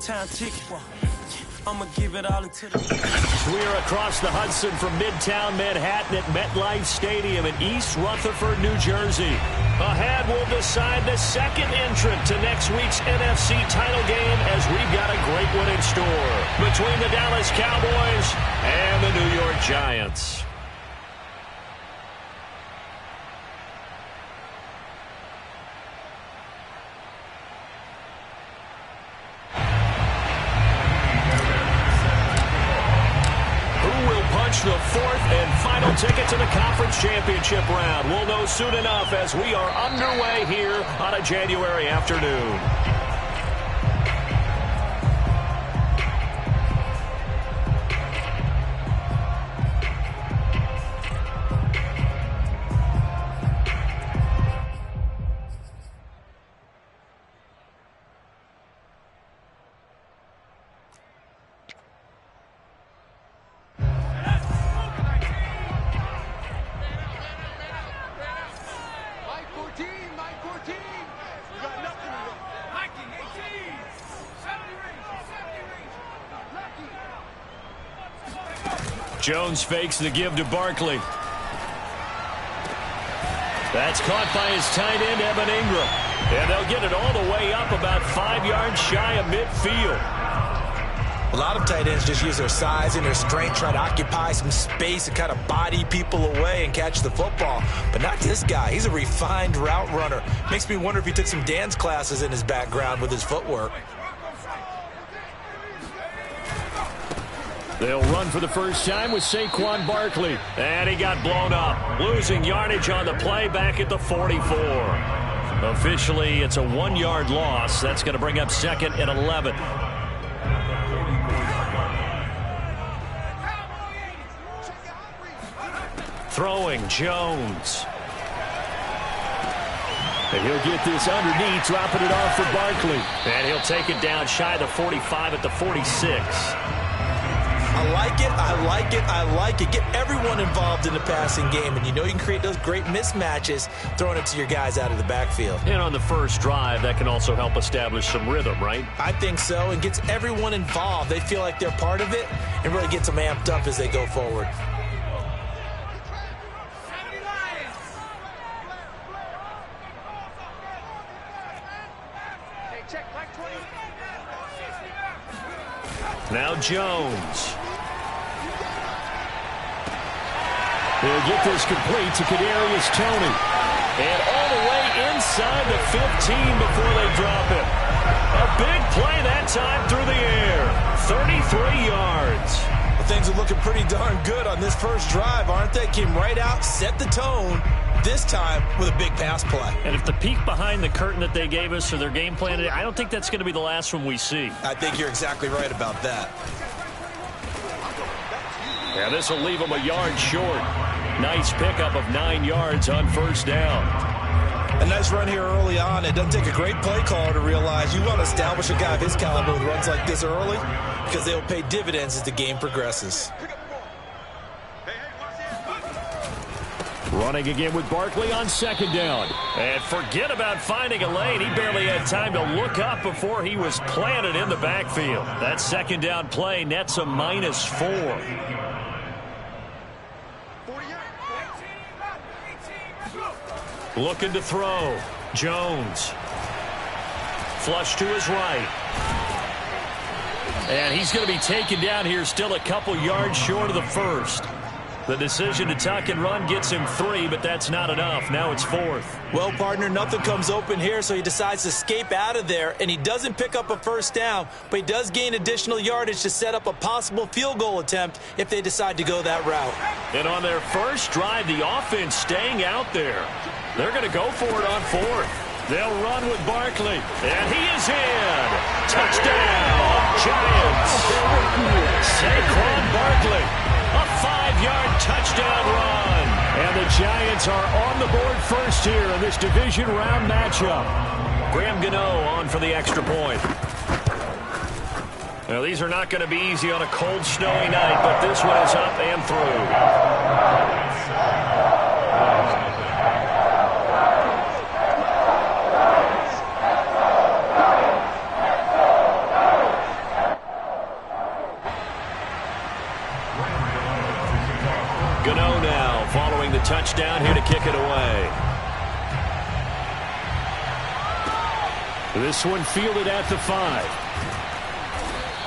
Time ticket. I'ma give it all until the... We're across the Hudson from Midtown Manhattan at MetLife Stadium in East Rutherford, New Jersey. Ahead, we'll decide the second entrant to next week's NFC title game as we've got a great one in store between the Dallas Cowboys and the New York Giants. The fourth and final ticket to the conference championship round. We'll know soon enough as we are underway here on a January afternoon. Jones fakes the give to Barkley. That's caught by his tight end, Evan Ingram. And they'll get it all the way up about 5 yards shy of midfield. A lot of tight ends just use their size and their strength, try to occupy some space and kind of body people away and catch the football. But not this guy. He's a refined route runner. Makes me wonder if he took some dance classes in his background with his footwork. They'll run for the first time with Saquon Barkley. And he got blown up. Losing yardage on the play back at the 44. Officially, it's a 1-yard loss. That's going to bring up second and 11. Throwing Jones. And he'll get this underneath, dropping it off for Barkley. And he'll take it down shy of the 45 at the 46. I like it, I like it, I like it. Get everyone involved in the passing game, and you know you can create those great mismatches throwing it to your guys out of the backfield. And on the first drive, that can also help establish some rhythm, right? I think so, and gets everyone involved. They feel like they're part of it and really gets them amped up as they go forward. Now Jones. He'll get this complete to Kadarius Toney. And all the way inside the 15 before they drop it. A big play that time through the air. 33 yards. Well, things are looking pretty darn good on this first drive, aren't they? Came right out, set the tone, this time with a big pass play. And if the peek behind the curtain that they gave us or their game plan, I don't think that's going to be the last one we see. I think you're exactly right about that. Yeah, this will leave them a yard short. Nice pickup of 9 yards on first down. A nice run here early on. It doesn't take a great play caller to realize you want to establish a guy of his caliber with runs like this early because they will pay dividends as the game progresses. Running again with Barkley on second down. And forget about finding a lane. He barely had time to look up before he was planted in the backfield. That second down play nets a -4. Looking to throw. Jones. Flush to his right. And he's going to be taken down here still a couple yards short of the first. The decision to tuck and run gets him 3, but that's not enough. Now it's 4th. Well, partner, nothing comes open here, so he decides to escape out of there, and he doesn't pick up a first down, but he does gain additional yardage to set up a possible field goal attempt if they decide to go that route. And on their first drive, the offense staying out there. They're going to go for it on 4th. They'll run with Barkley, and he is in. Touchdown, Giants. Saquon Barkley, a 5-yard touchdown run. And the Giants are on the board first here in this division round matchup. Graham Gano on for the extra point. Now, these are not going to be easy on a cold, snowy night, but this one is up and through. touchdown here to kick it away. This one fielded at the 5.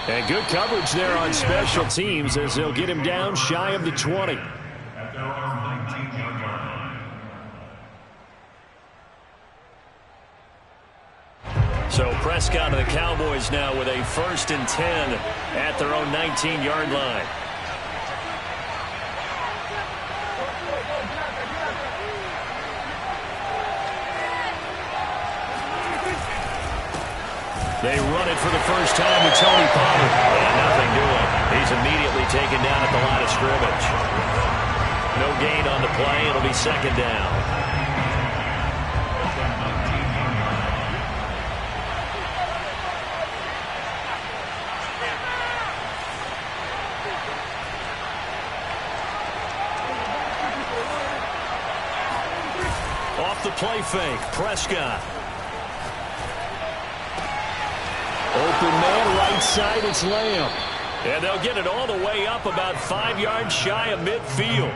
And good coverage there on special teams as they'll get him down shy of the 20. So Prescott and the Cowboys now with a 1st and 10 at their own 19-yard line. They run it for the first time with Tony Pollard. And nothing doing. He's immediately taken down at the line of scrimmage. No gain on the play. It'll be 2nd down. Off the play fake, Prescott. Open man, right side, it's Lamb. And they'll get it all the way up about 5 yards shy of midfield.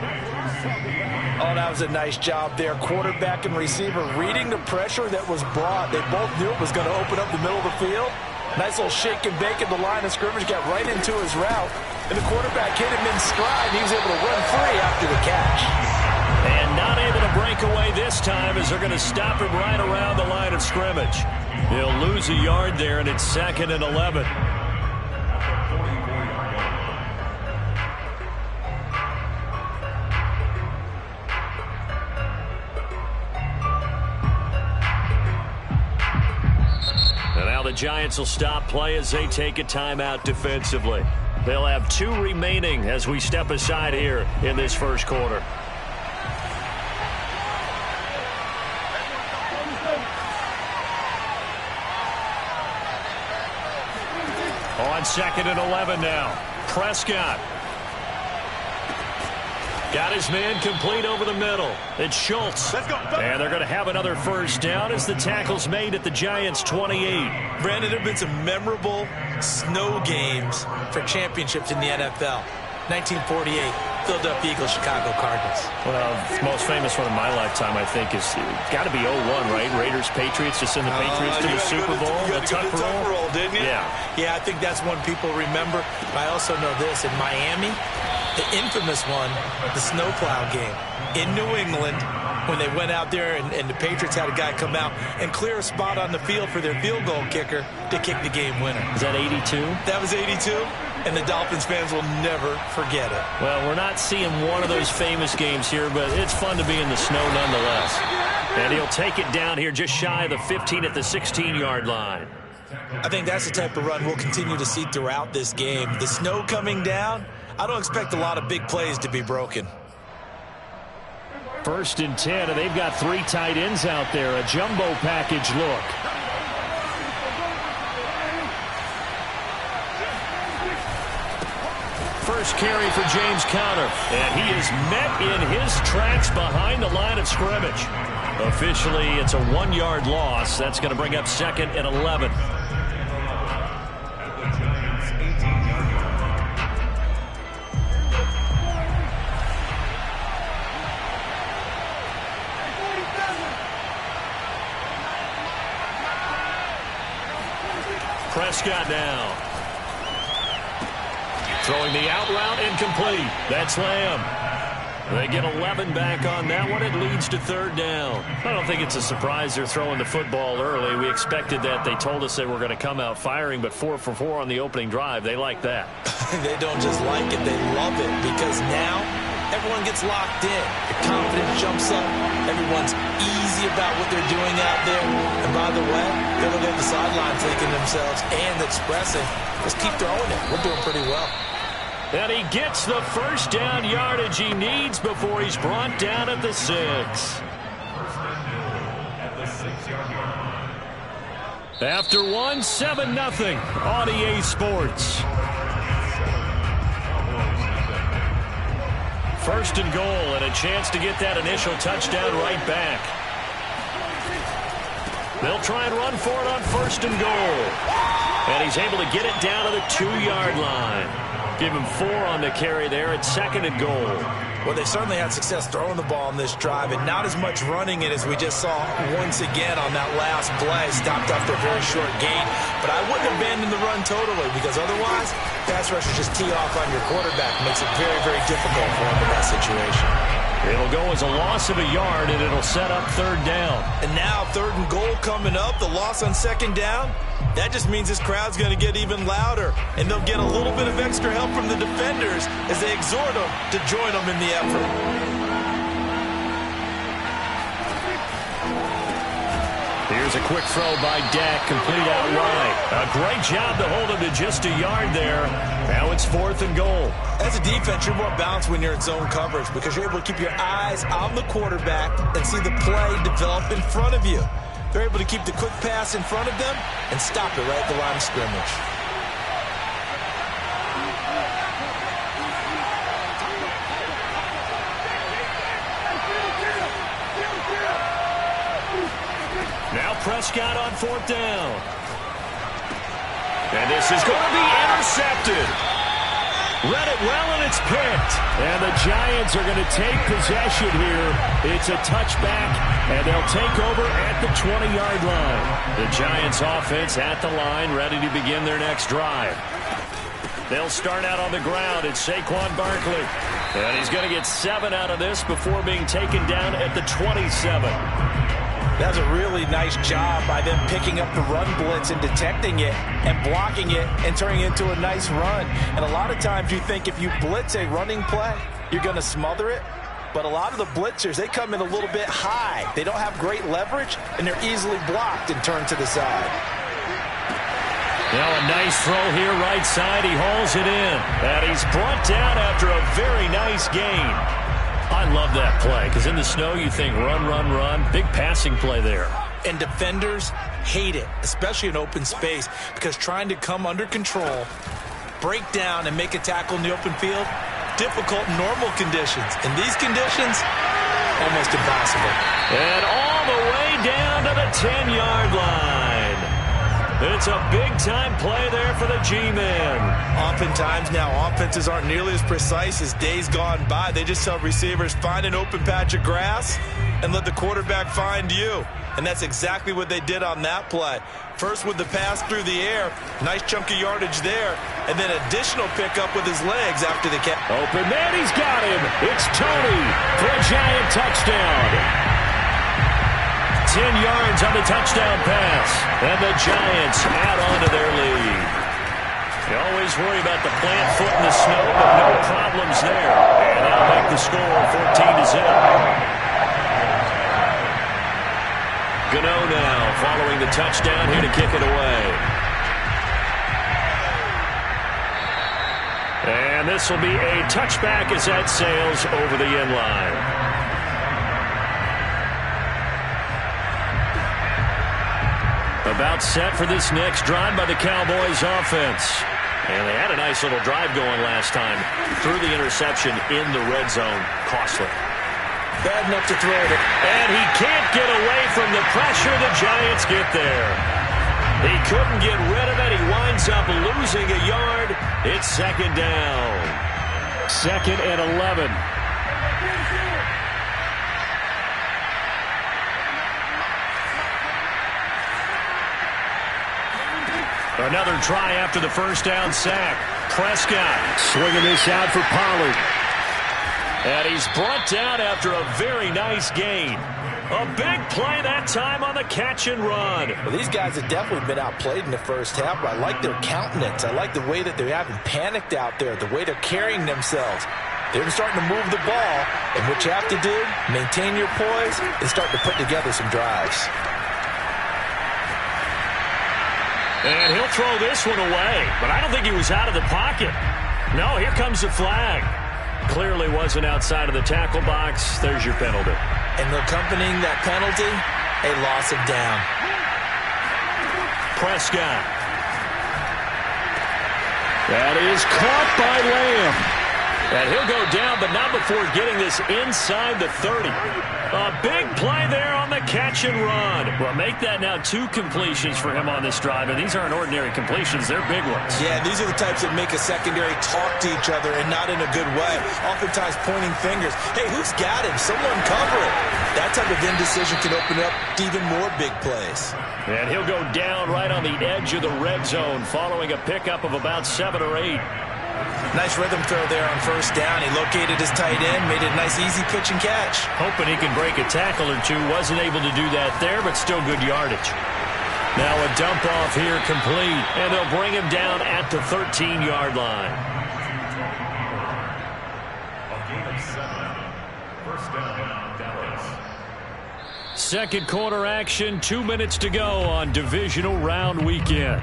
Oh, that was a nice job there. Quarterback and receiver reading the pressure that was brought. They both knew it was going to open up the middle of the field. Nice little shake and bake at the line of scrimmage, got right into his route. And the quarterback hit him in stride. He was able to run free after the catch. And not able to break away this time as they're going to stop him right around the line of scrimmage. He'll lose a yard there, and it's 2nd and 11. And now the Giants will stop play as they take a timeout defensively. They'll have 2 remaining as we step aside here in this first quarter. On 2nd and 11 now. Prescott. Got his man complete over the middle. It's Schultz. Let's go. And they're going to have another first down as the tackle's made at the Giants' 28. Brandon, there have been some memorable snow games for championships in the NFL. 1948, Philadelphia Eagles, Chicago Cardinals. Well, the most famous one in my lifetime, I think, is got to be 01, right? Raiders, Patriots, just send the Patriots to the Super Bowl. The Tuck roll, didn't you? Yeah. Yeah, I think that's one people remember. But I also know this. In Miami, the infamous one, the snowplow game. In New England, when they went out there and the Patriots had a guy come out and clear a spot on the field for their field goal kicker to kick the game winner. Is that 82? That was 82. And the Dolphins fans will never forget it. Well, we're not seeing one of those famous games here, but it's fun to be in the snow nonetheless. And he'll take it down here just shy of the 15 at the 16-yard line. I think that's the type of run we'll continue to see throughout this game. The snow coming down, I don't expect a lot of big plays to be broken. 1st and 10, and they've got 3 tight ends out there. A jumbo package look. First carry for James Conner, and he is met in his tracks behind the line of scrimmage. Officially, it's a 1-yard loss. That's going to bring up 2nd and 11. Prescott now. Throwing the out route incomplete. That's Lamb. They get 11 back on that one. It leads to 3rd down. I don't think it's a surprise they're throwing the football early. We expected that. They told us they were going to come out firing, but 4 for 4 on the opening drive. They like that. They don't just like it. They love it because now everyone gets locked in. The confidence jumps up. Everyone's easy about what they're doing out there. And by the way, they're looking at the sideline thinking themselves and expressing, let's keep throwing it. We're doing pretty well. And he gets the first down yardage he needs before he's brought down at the 6. After 1, 7-0 on EA Sports. 1st and goal and a chance to get that initial touchdown right back. They'll try and run for it on 1st and goal. And he's able to get it down to the 2-yard line. Give him 4 on the carry there at 2nd and goal. Well, they certainly had success throwing the ball in this drive, and not as much running it as we just saw once again on that last play. Stopped after a very short gain. But I wouldn't abandon the run totally, because otherwise, pass rushers just tee off on your quarterback. Makes it very, very difficult for him in that situation. It'll go as a loss of a yard, and it'll set up 3rd down. And now 3rd and goal coming up. The loss on 2nd down. That just means this crowd's going to get even louder, and they'll get a little bit of extra help from the defenders as they exhort them to join them in the effort. Here's a quick throw by Dak, complete out wide. A great job to hold him to just a yard there. Now it's 4th and goal. As a defense, you're more balanced when you're in zone coverage because you're able to keep your eyes on the quarterback and see the play develop in front of you. They're able to keep the quick pass in front of them and stop it right at the line of scrimmage. Now Prescott on 4th down. And this is going to be intercepted. Read it well, and it's picked. And the Giants are going to take possession here. It's a touchback, and they'll take over at the 20-yard line. The Giants offense at the line, ready to begin their next drive. They'll start out on the ground. It's Saquon Barkley. And he's going to get 7 out of this before being taken down at the 27. That's a really nice job by them picking up the run blitz and detecting it and blocking it and turning it into a nice run. And a lot of times you think if you blitz a running play, you're going to smother it. But a lot of the blitzers, they come in a little bit high. They don't have great leverage, and they're easily blocked and turned to the side. Now a nice throw here right side. He hauls it in. And he's brought down after a very nice gain. I love that play because in the snow you think run, run, run. Big passing play there. And defenders hate it, especially in open space, because trying to come under control, break down, and make a tackle in the open field, difficult in normal conditions. In these conditions, almost impossible. And all the way down to the 10-yard line. It's a big-time play there for the G-men. Oftentimes now, offenses aren't nearly as precise as days gone by. They just tell receivers, find an open patch of grass and let the quarterback find you. And that's exactly what they did on that play. First with the pass through the air, nice chunk of yardage there, and then additional pickup with his legs after the catch. Open man, he's got him. It's Tony for a Giant touchdown. 10 yards on the touchdown pass, and the Giants add on to their lead. You always worry about the plant foot in the snow, but no problems there. And they'll make the score 14-0. Gano now following the touchdown here to kick it away. And this will be a touchback as that sails over the end line. About set for this next drive by the Cowboys offense. And they had a nice little drive going last time. Threw the interception in the red zone. Costly. Bad enough to throw it. And he can't get away from the pressure. The Giants get there. He couldn't get rid of it. He winds up losing a yard. It's 2nd down. 2nd and 11. Another try after the first down sack. Prescott swinging this out for Pollard. And he's brought down after a very nice gain. A big play that time on the catch and run. Well, these guys have definitely been outplayed in the first half, but I like their countenance. I like the way that they haven't panicked out there, the way they're carrying themselves. They're starting to move the ball, and what you have to do, maintain your poise and start to put together some drives. And he'll throw this one away, but I don't think he was out of the pocket. No, here comes the flag. Clearly wasn't outside of the tackle box. There's your penalty. And accompanying that penalty, a loss of down. Prescott. That is caught by Lamb. And he'll go down, but not before getting this inside the 30. A big play there on the catch and run. Well, make that now 2 completions for him on this drive, and these aren't ordinary completions. They're big ones. Yeah, these are the types that make a secondary talk to each other and not in a good way. Oftentimes pointing fingers. Hey, who's got him? Someone cover it. That type of indecision can open up to even more big plays. And he'll go down right on the edge of the red zone following a pickup of about 7 or 8. Nice rhythm throw there on first down. He located his tight end, made it a nice easy pitch and catch. Hoping he can break a tackle or two. Wasn't able to do that there, but still good yardage. Now a dump off here complete, and they'll bring him down at the 13-yard line. A gain of 7. First down, Dallas. Second quarter action, 2 minutes to go on divisional round weekend.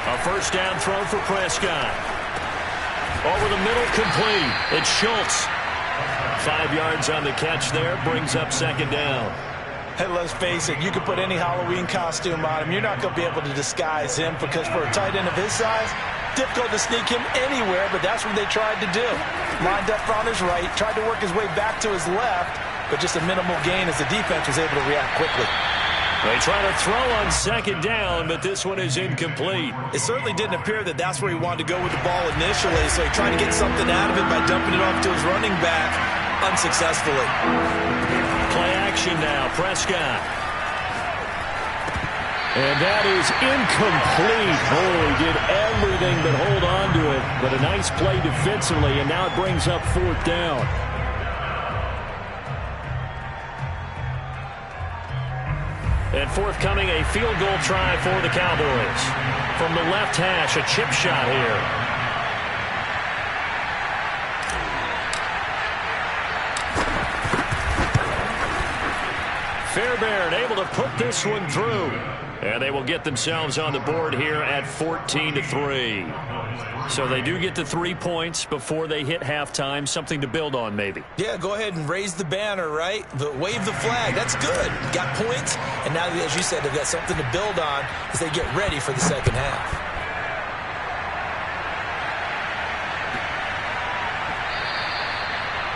A first down throw for Prescott. Over the middle, complete. It's Schultz. 5 yards on the catch there, brings up second down. Hey, let's face it, you can put any Halloween costume on him. You're not going to be able to disguise him because for a tight end of his size, difficult to sneak him anywhere, but that's what they tried to do. Lined up on his right, tried to work his way back to his left, but just a minimal gain as the defense was able to react quickly. They try to throw on second down, but this one is incomplete. It certainly didn't appear that that's where he wanted to go with the ball initially, so he tried to get something out of it by dumping it off to his running back unsuccessfully. Play action now, Prescott. And that is incomplete. Oh, he did everything but hold on to it, but a nice play defensively, and now it brings up fourth down. And forthcoming, a field goal try for the Cowboys. From the left hash, a chip shot here. Fairbairn able to put this one through. And they will get themselves on the board here at 14-3. So they do get the 3 points before they hit halftime. Something to build on, maybe. Yeah, go ahead and raise the banner, right? Wave the flag. That's good. Got points, and now, as you said, they've got something to build on as they get ready for the second half.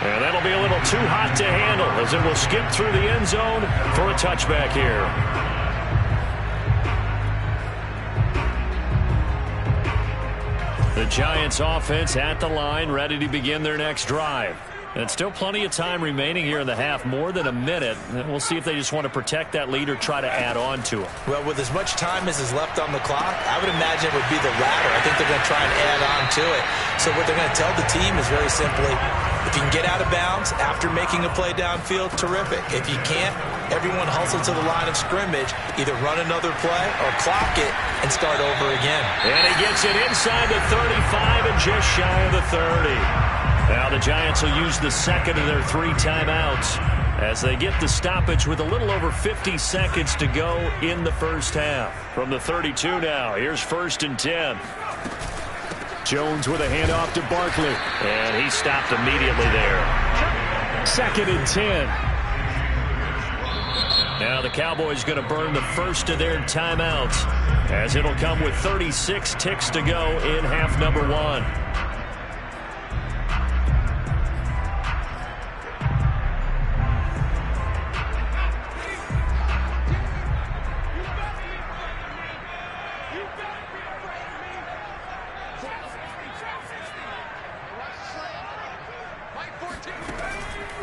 And that'll be a little too hot to handle as it will skip through the end zone for a touchback here. The Giants offense at the line, ready to begin their next drive. And still plenty of time remaining here in the half, more than a minute. And we'll see if they just want to protect that lead or try to add on to it. Well, with as much time as is left on the clock, I would imagine it would be the latter. I think they're going to try and add on to it. So what they're going to tell the team is very simply, if you can get out of bounds after making a play downfield, terrific. If you can't, everyone hustle to the line of scrimmage, either run another play or clock it and start over again. And he gets it inside the 35 and just shy of the 30. Now the Giants will use the second of their 3 timeouts as they get the stoppage with a little over 50 seconds to go in the first half. From the 32 now, here's 1st and 10. Jones with a handoff to Barkley. And he stopped immediately there. 2nd and 10. Now the Cowboys going to burn the first of their timeouts as it'll come with 36 ticks to go in half number 1.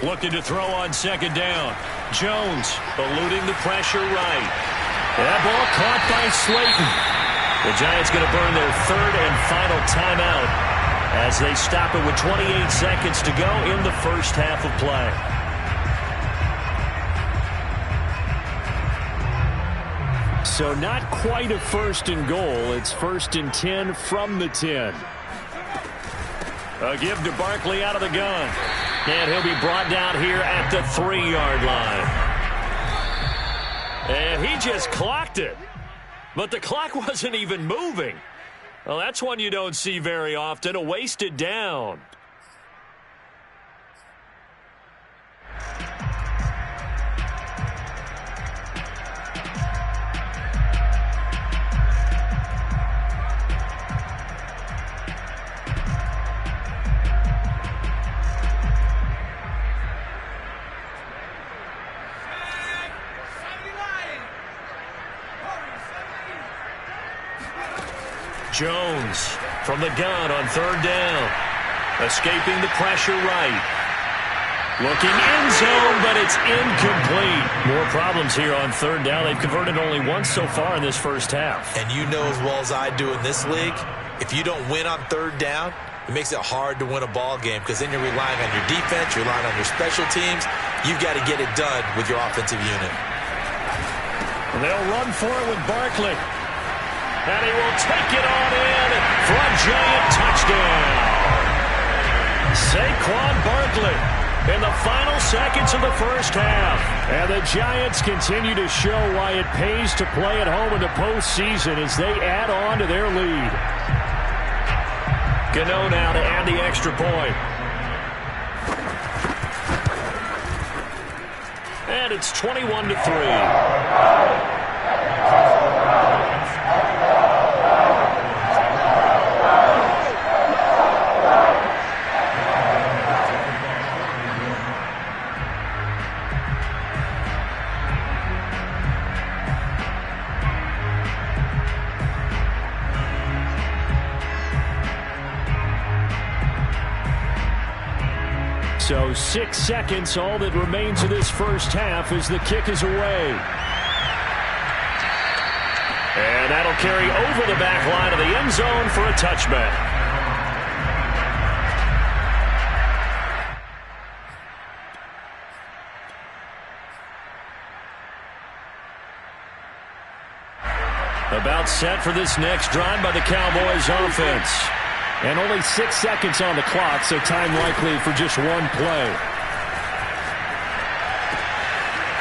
Looking to throw on second down. Jones eluding the pressure right. That ball caught by Slayton. The Giants going to burn their 3rd and final timeout as they stop it with 28 seconds to go in the first half of play. So not quite a 1st and goal. It's 1st and 10 from the 10. A give to Barkley out of the gun. And he'll be brought down here at the 3-yard line. And he just clocked it. But the clock wasn't even moving. Well, that's one you don't see very often, a wasted down. Jones from the gun on third down. Escaping the pressure right. Looking end zone, but it's incomplete. More problems here on third down. They've converted only once so far in this first half. And you know as well as I do in this league, if you don't win on third down, it makes it hard to win a ball game because then you're relying on your defense, you're relying on your special teams. You've got to get it done with your offensive unit. And they'll run for it with Barkley. And he will take it on in for a giant touchdown. Saquon Barkley in the final seconds of the first half. And the Giants continue to show why it pays to play at home in the postseason as they add on to their lead. Gano now to add the extra point. And it's 21-3. So 6 seconds, all that remains of this first half as the kick is away. And that'll carry over the back line of the end zone for a touchback. About set for this next drive by the Cowboys offense. And only 6 seconds on the clock, so time likely for just one play.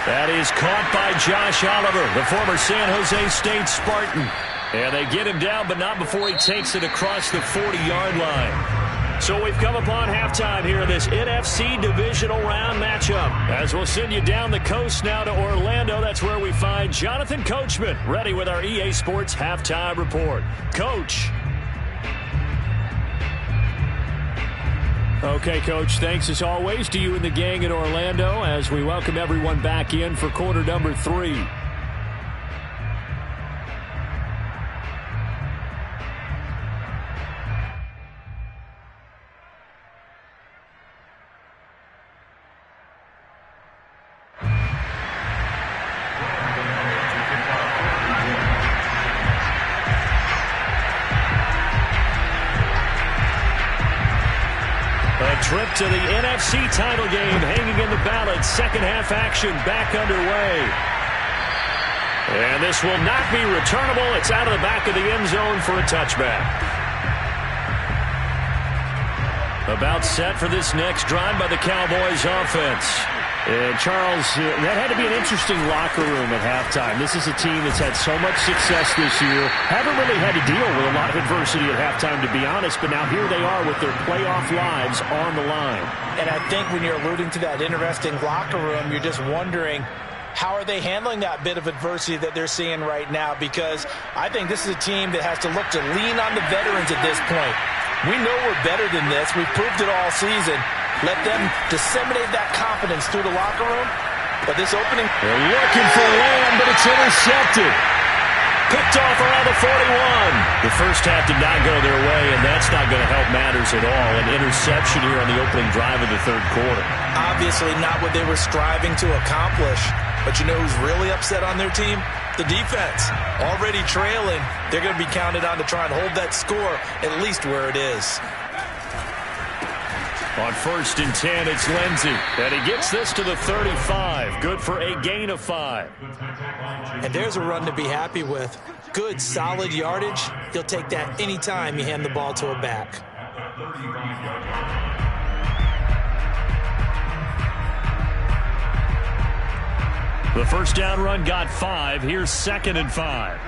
That is caught by Josh Oliver, the former San Jose State Spartan. And they get him down, but not before he takes it across the 40-yard line. So we've come upon halftime here in this NFC divisional round matchup. As we'll send you down the coast now to Orlando, that's where we find Jonathan Coachman, ready with our EA Sports halftime report. Coach. Okay, Coach, thanks as always to you and the gang in Orlando as we welcome everyone back in for quarter number 3. Trip to the NFC title game hanging in the balance. Second half action back underway. And this will not be returnable. It's out of the back of the end zone for a touchback. About set for this next drive by the Cowboys offense. And Charles, that had to be an interesting locker room at halftime. This is a team that's had so much success this year. Haven't really had to deal with a lot of adversity at halftime, to be honest. But now here they are with their playoff lives on the line. And I think when you're alluding to that interesting locker room, you're just wondering, how are they handling that bit of adversity that they're seeing right now? Because I think this is a team that has to look to lean on the veterans at this point. We know we're better than this. We've proved it all season. Let them disseminate that confidence through the locker room. But this opening... They're looking for Lamb, but it's intercepted. Picked off around the 41. The first half did not go their way, and that's not going to help matters at all. An interception here on the opening drive of the third quarter. Obviously not what they were striving to accomplish. But you know who's really upset on their team? The defense. Already trailing. They're going to be counted on to try and hold that score at least where it is. On 1st and 10, it's Lindsey. And he gets this to the 35. Good for a gain of 5. And there's a run to be happy with. Good, solid yardage. You'll take that anytime you hand the ball to a back. The first down run got 5. Here's 2nd and 5.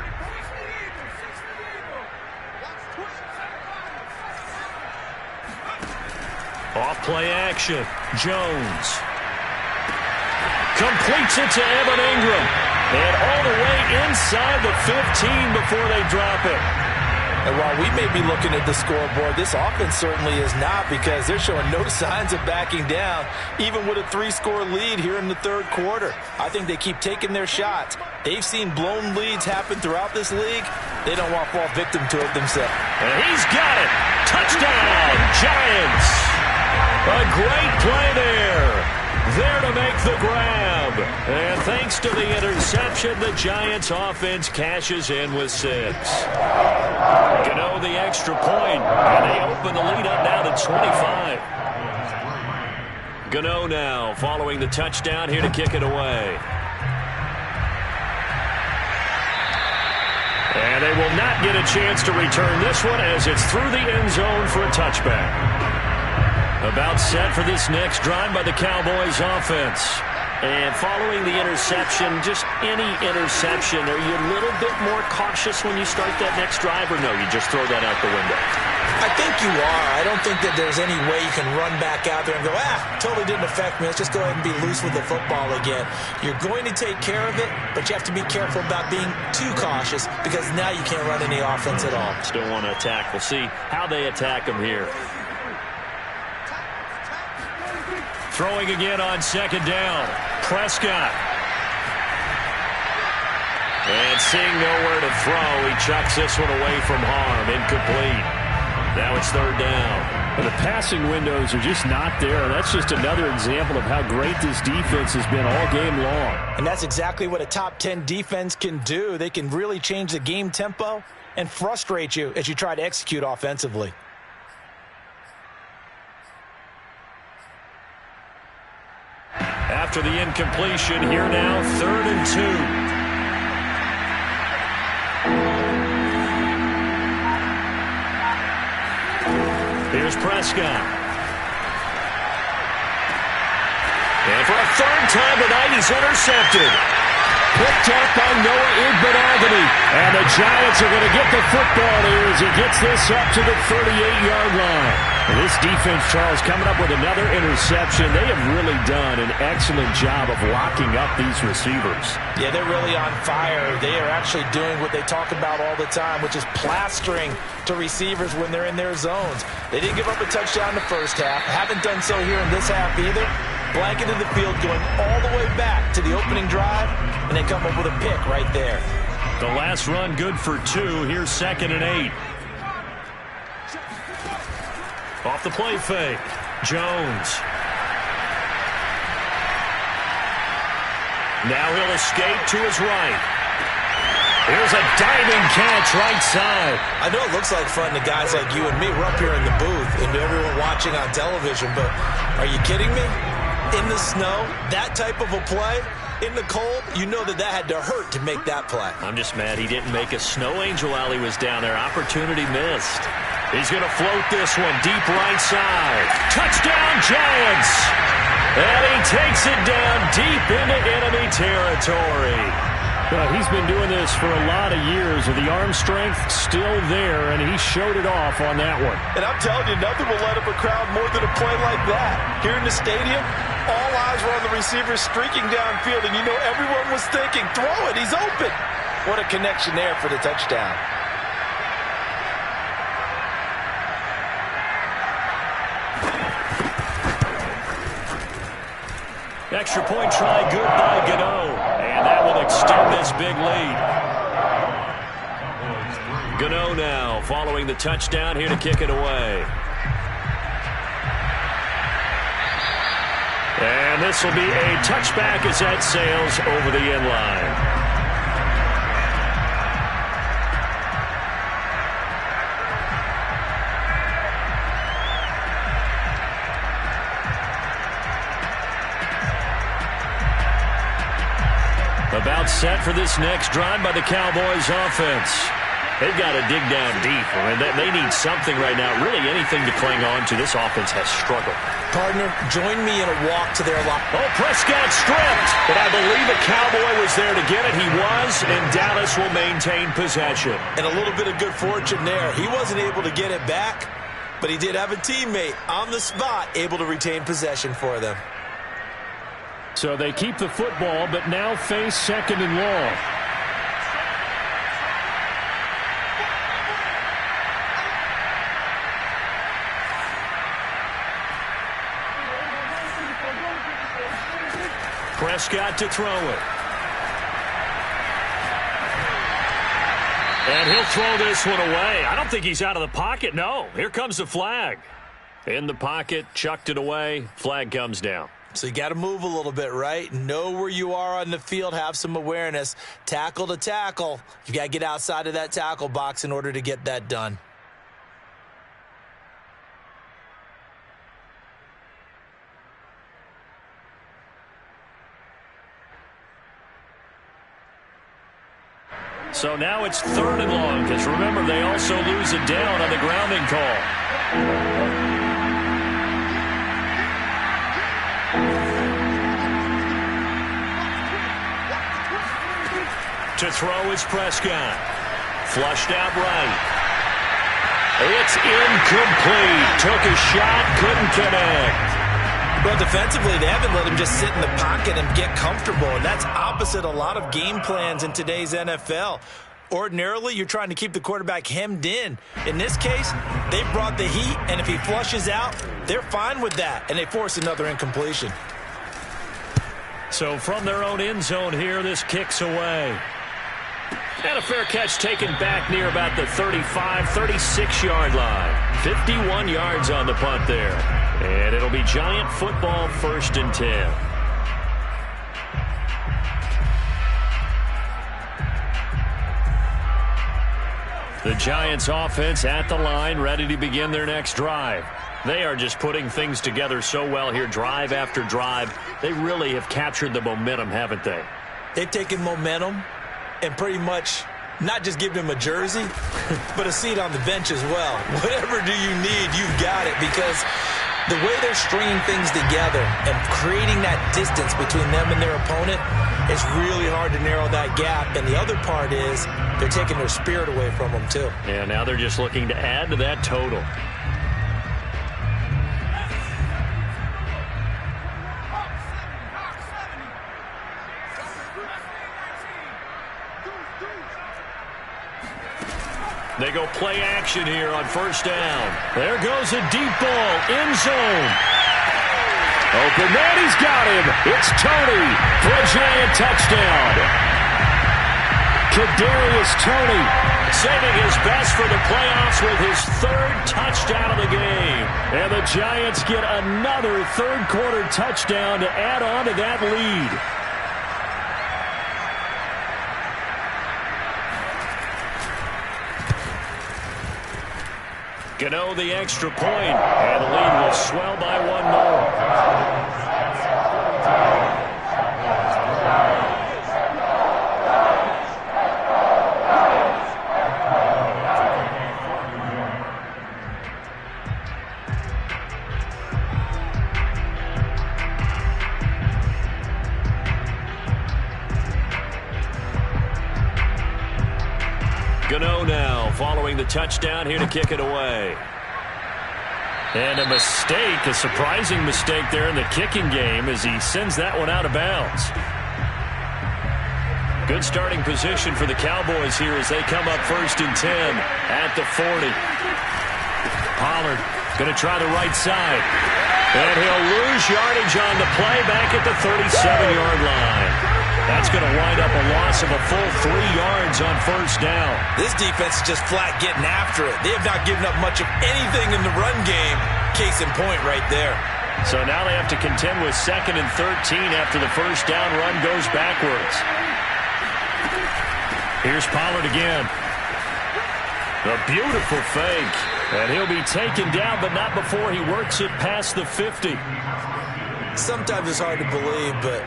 Off play action. Jones completes it to Evan Ingram. And all the way inside the 15 before they drop it. And while we may be looking at the scoreboard, this offense certainly is not, because they're showing no signs of backing down, even with a 3-score lead here in the third quarter. I think they keep taking their shots. They've seen blown leads happen throughout this league. They don't want to fall victim to it themselves. And he's got it. Touchdown, Giants. A great play there. There to make the grab. And thanks to the interception, the Giants offense cashes in with 6. Gano the extra point, and they open the lead up now to 25. Gano now following the touchdown here to kick it away. And they will not get a chance to return this one as it's through the end zone for a touchback. About set for this next drive by the Cowboys offense. And following the interception, just any interception, are you a little bit more cautious when you start that next drive, or no, you just throw that out the window? I think you are. I don't think that there's any way you can run back out there and go, totally didn't affect me. Let's just go ahead and be loose with the football again. You're going to take care of it, but you have to be careful about being too cautious because now you can't run any offense at all. Still want to attack. We'll see how they attack them here. Throwing again on second down. Prescott. And seeing nowhere to throw, he chucks this one away from harm. Incomplete. Now it's third down. And the passing windows are just not there. That's just another example of how great this defense has been all game long. And that's exactly what a top 10 defense can do. They can really change the game tempo and frustrate you as you try to execute offensively. After the incompletion, here now, 3rd and 2. Here's Prescott. And for a 3rd time tonight, he's intercepted. Picked up by Noah Igbenogany. And the Giants are going to get the football here as he gets this up to the 38-yard line. And this defense, Charles, coming up with another interception. They have really done an excellent job of locking up these receivers. Yeah, they're really on fire. They are actually doing what they talk about all the time, which is plastering to receivers when they're in their zones. They didn't give up a touchdown in the first half. Haven't done so here in this half either. Blanketed the field, going all the way back to the opening drive, and they come up with a pick right there. The last run good for 2. Here's 2nd and 8. Off the play fake. Jones. Now he'll escape to his right. Here's a diving catch right side. I know it looks like fun to guys like you and me. We're up here in the booth and to everyone watching on television, but are you kidding me? In the snow, that type of a play, in the cold, you know that had to hurt to make that play. I'm just mad he didn't make a snow angel while he was down there. Opportunity missed. He's going to float this one deep right side. Touchdown, Giants! And he takes it down deep into enemy territory. Well, he's been doing this for a lot of years, and the arm strength still there, and he showed it off on that one. And I'm telling you, nothing will let up a crowd more than a play like that. Here in the stadium, all eyes were on the receiver streaking downfield, and you know everyone was thinking, throw it, he's open. What a connection there for the touchdown. Extra point try good by Gano. And that will extend this big lead. Gano now following the touchdown here to kick it away. And this will be a touchback as that sails over the end line. About set for this next drive by the Cowboys offense. They've got to dig down deep. I mean, they need something right now, really anything to cling on to. This offense has struggled. Partner, join me in a walk to their lock. Oh, Prescott stripped. But I believe a Cowboy was there to get it. He was, and Dallas will maintain possession. And a little bit of good fortune there. He wasn't able to get it back, but he did have a teammate on the spot able to retain possession for them. So they keep the football, but now face 2nd and long. Prescott to throw it. And he'll throw this one away. I don't think he's out of the pocket. No, here comes the flag. In the pocket, chucked it away. Flag comes down. So you got to move a little bit, right? Know where you are on the field. Have some awareness. Tackle to tackle. You got to get outside of that tackle box in order to get that done. So now it's 3rd and long, because remember, they also lose it down on the grounding call. To throw is Prescott. Flushed out right. It's incomplete. Took a shot, couldn't connect. Well, defensively, they haven't let him just sit in the pocket and get comfortable, and that's opposite a lot of game plans in today's NFL. Ordinarily, you're trying to keep the quarterback hemmed in. In this case, they brought the heat, and if he flushes out, they're fine with that, and they force another incompletion. So from their own end zone here, this kicks away. And a fair catch taken back near about the 35, 36-yard line. 51 yards on the punt there. And it'll be Giant football, 1st and 10. The Giants offense at the line, ready to begin their next drive. They are just putting things together so well here, drive after drive. They really have captured the momentum, haven't they? They've taken momentum and pretty much not just given him a jersey, but a seat on the bench as well. Whatever do you need, you've got it, because the way they're stringing things together and creating that distance between them and their opponent, it's really hard to narrow that gap. And the other part is they're taking their spirit away from them, too. Yeah, now they're just looking to add to that total. They go play action here on 1st down. There goes a deep ball, end zone. Open man, he's got him. It's Tony for a Giant touchdown. Kadarius Toney saving his best for the playoffs with his 3rd touchdown of the game. And the Giants get another 3rd-quarter touchdown to add on to that lead. Gano the extra point, and the lead will swell by 1 more. Gano now following the touchdown here to kick it away. And a mistake, a surprising mistake there in the kicking game as he sends that one out of bounds. Good starting position for the Cowboys here as they come up 1st and 10 at the 40. Pollard going to try the right side. And he'll lose yardage on the play back at the 37-yard line. That's going to wind up a loss of a full 3 yards on 1st down. This defense is just flat getting after it. They have not given up much of anything in the run game. Case in point right there. So now they have to contend with 2nd and 13 after the 1st down run goes backwards. Here's Pollard again. A beautiful fake. And he'll be taken down, but not before he works it past the 50. Sometimes it's hard to believe, but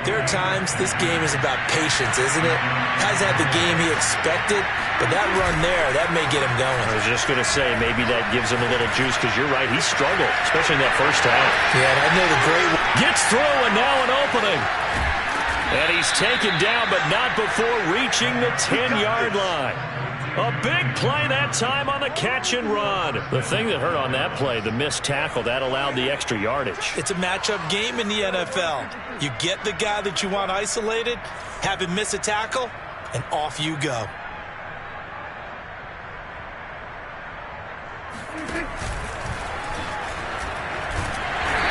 there are times this game is about patience, isn't it? Has had the game he expected, but that run there, that may get him going. I was just going to say, maybe that gives him a little juice, because you're right, he struggled, especially in that 1st half. Yeah, and I know the great one. Gets through, and now an opening. And he's taken down, but not before reaching the 10-yard line. A big play that time on the catch and run. The thing that hurt on that play, the missed tackle, that allowed the extra yardage. It's a matchup game in the NFL. You get the guy that you want isolated, have him miss a tackle, and off you go.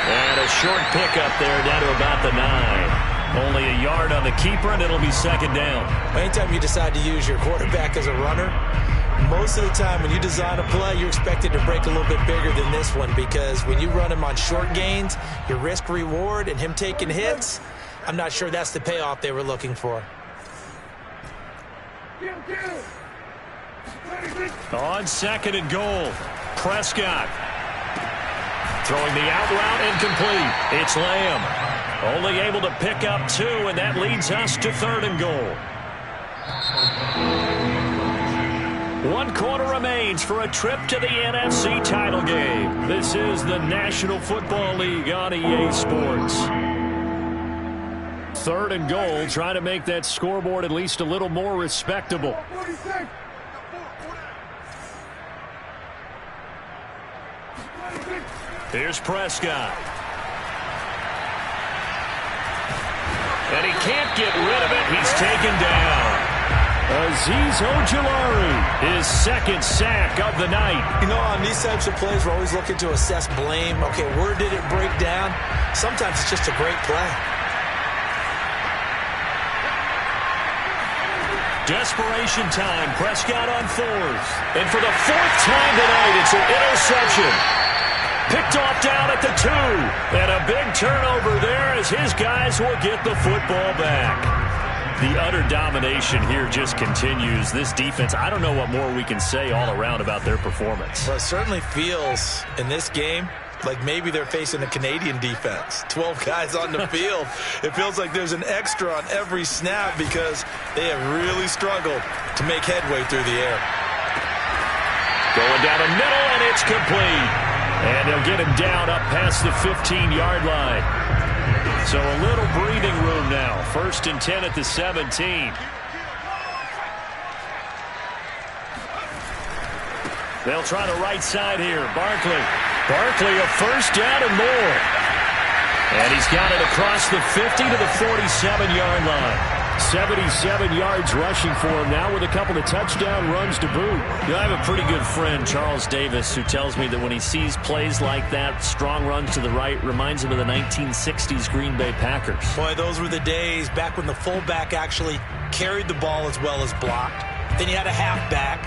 And a short pickup there down to about the 9. Only a yard on the keeper, and it'll be second down. Anytime you decide to use your quarterback as a runner, most of the time when you design a play, you're expected to break a little bit bigger than this one, because when you run him on short gains, your risk-reward and him taking hits, I'm not sure that's the payoff they were looking for. On second and goal, Prescott. Throwing the out route incomplete. It's Lamb. Only able to pick up 2, and that leads us to third and goal. 1 quarter remains for a trip to the NFC title game. This is the National Football League on EA Sports. Third and goal, trying to make that scoreboard at least a little more respectable. Here's Prescott. And he can't get rid of it. He's taken down. Azeez Ojulari, his second sack of the night. You know, on these types of plays, we're always looking to assess blame. Okay, where did it break down? Sometimes it's just a great play. Desperation time. Prescott on 4th. And for the 4th time tonight, it's an interception. Picked off down at the 2. And a big turnover there as his guys will get the football back. The utter domination here just continues. This defense, I don't know what more we can say all around about their performance. Well, it certainly feels in this game like maybe they're facing a Canadian defense. 12 guys on the field. It feels like there's an extra on every snap because they have really struggled to make headway through the air. Going down the middle, and it's complete. And they'll get him down up past the 15-yard line. So a little breathing room now. 1st and 10 at the 17. They'll try the right side here. Barkley. Barkley, a 1st down and more. And he's got it across the 50 to the 47-yard line. 77 yards rushing for him now with a couple of touchdown runs to boot. You know, I have a pretty good friend, Charles Davis, who tells me that when he sees plays like that, strong runs to the right, reminds him of the 1960s Green Bay Packers. Boy, those were the days back when the fullback actually carried the ball as well as blocked. Then you had a halfback.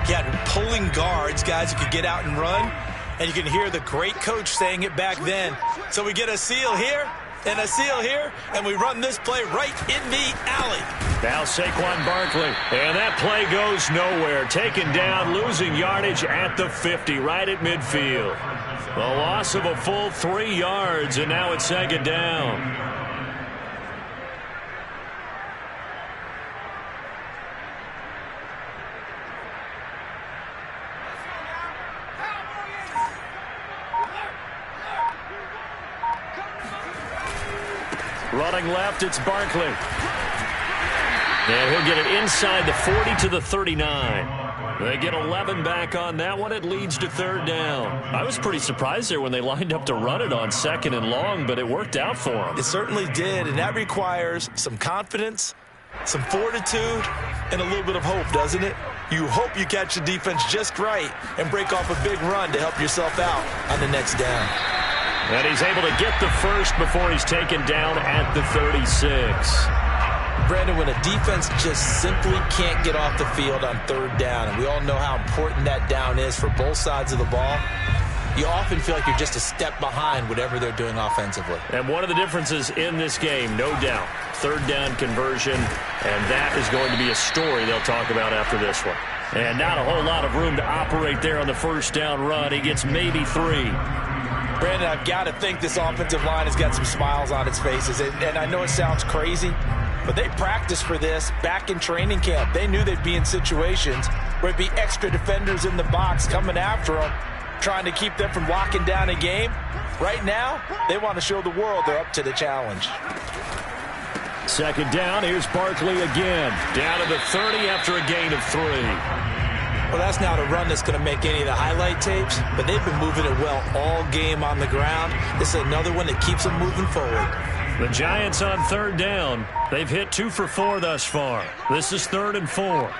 You had pulling guards, guys who could get out and run. And you can hear the great coach saying it back then. So we get a seal here. And a seal here, and we run this play right in the alley. Now Saquon Barkley, and that play goes nowhere. Taken down, losing yardage at the 50, right at midfield. The loss of a full 3 yards, and now it's second down. Running left, it's Barkley. And he'll get it inside the 40 to the 39. They get 11 back on that one. It leads to third down. I was pretty surprised there when they lined up to run it on 2nd and long, but it worked out for them. It certainly did, and that requires some confidence, some fortitude, and a little bit of hope, doesn't it? You hope you catch the defense just right and break off a big run to help yourself out on the next down. And he's able to get the first before he's taken down at the 36. Brandon, when a defense just simply can't get off the field on third down, and we all know how important that down is for both sides of the ball, you often feel like you're just a step behind whatever they're doing offensively. And one of the differences in this game, no doubt, third down conversion, and that is going to be a story they'll talk about after this one. And not a whole lot of room to operate there on the first down run. He gets maybe 3. Brandon, I've got to think this offensive line has got some smiles on its faces. And I know it sounds crazy, but they practiced for this back in training camp. They knew they'd be in situations where it'd be extra defenders in the box coming after them, trying to keep them from locking down a game. Right now, they want to show the world they're up to the challenge. Second down, here's Barkley again. Down to the 30 after a gain of 3. Well, that's not a run that's going to make any of the highlight tapes, but they've been moving it well all game on the ground. This is another one that keeps them moving forward. The Giants on third down. They've hit 2 for 4 thus far. This is 3rd and 4.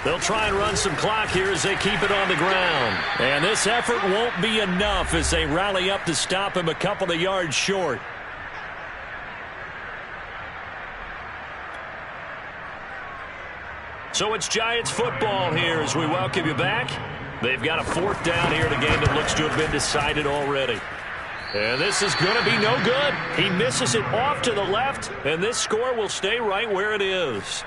They'll try and run some clock here as they keep it on the ground. And this effort won't be enough as they rally up to stop him a couple of yards short. So it's Giants football here as we welcome you back. They've got a 4th down here in a game that looks to have been decided already. And this is going to be no good. He misses it off to the left, and this score will stay right where it is.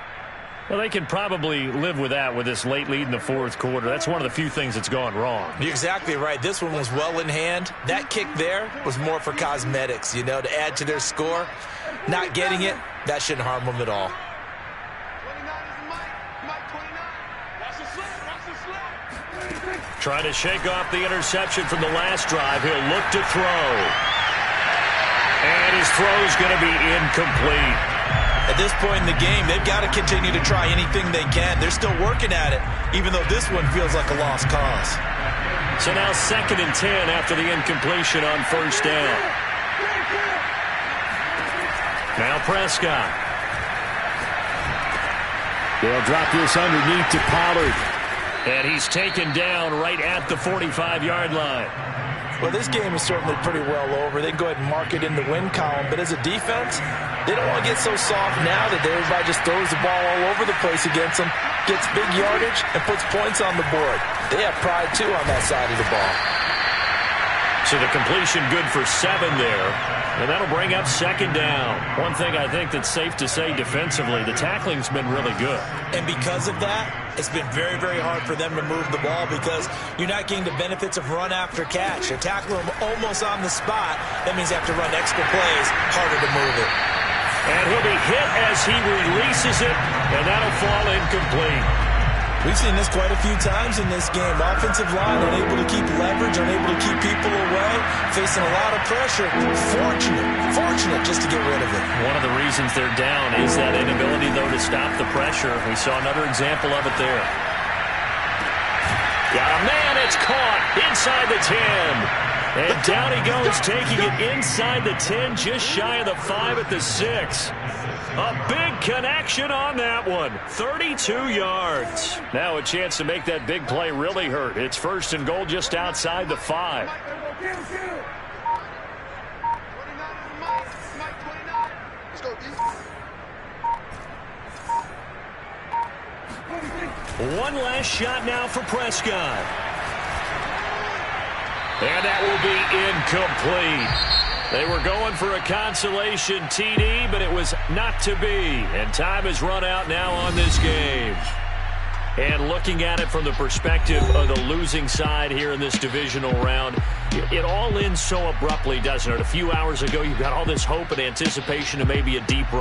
Well, they can probably live with that with this late lead in the 4th quarter. That's one of the few things that's gone wrong. You're exactly right. This one was well in hand. That kick there was more for cosmetics, to add to their score. Not getting it, that shouldn't harm them at all. Trying to shake off the interception from the last drive. He'll look to throw. And his throw's going to be incomplete. At this point in the game, they've got to continue to try anything they can. They're still working at it, even though this one feels like a lost cause. So now 2nd and 10 after the incompletion on 1st down. Now Prescott. They'll drop this underneath to Pollard. And he's taken down right at the 45-yard line. Well, this game is certainly pretty well over. They can go ahead and mark it in the win column. But as a defense, they don't want to get so soft now that everybody just throws the ball all over the place against them, gets big yardage, and puts points on the board. They have pride, too, on that side of the ball. So the completion good for 7 there. And that'll bring up 2nd down. One thing I think that's safe to say defensively, the tackling's been really good. And because of that, it's been very, very hard for them to move the ball because you're not getting the benefits of run after catch. You're tackling them almost on the spot. That means you have to run extra plays, harder to move it. And he'll be hit as he releases it, and that'll fall incomplete. We've seen this quite a few times in this game. Offensive line unable to keep leverage, unable to keep people away, facing a lot of pressure. Fortunate just to get rid of it. One of the reasons they're down is that inability, though, to stop the pressure. We saw another example of it there. Got a man, it's caught inside the 10. And down he goes, taking it inside the 10, just shy of the 5 at the 6. A big connection on that one. 32 yards. Now a chance to make that big play really hurt. It's 1st and goal just outside the 5. One last shot now for Prescott. And that will be incomplete. They were going for a consolation TD, but it was not to be. And time has run out now on this game. And looking at it from the perspective of the losing side here in this divisional round, it all ends so abruptly, doesn't it? A few hours ago, you've got all this hope and anticipation of maybe a deep run.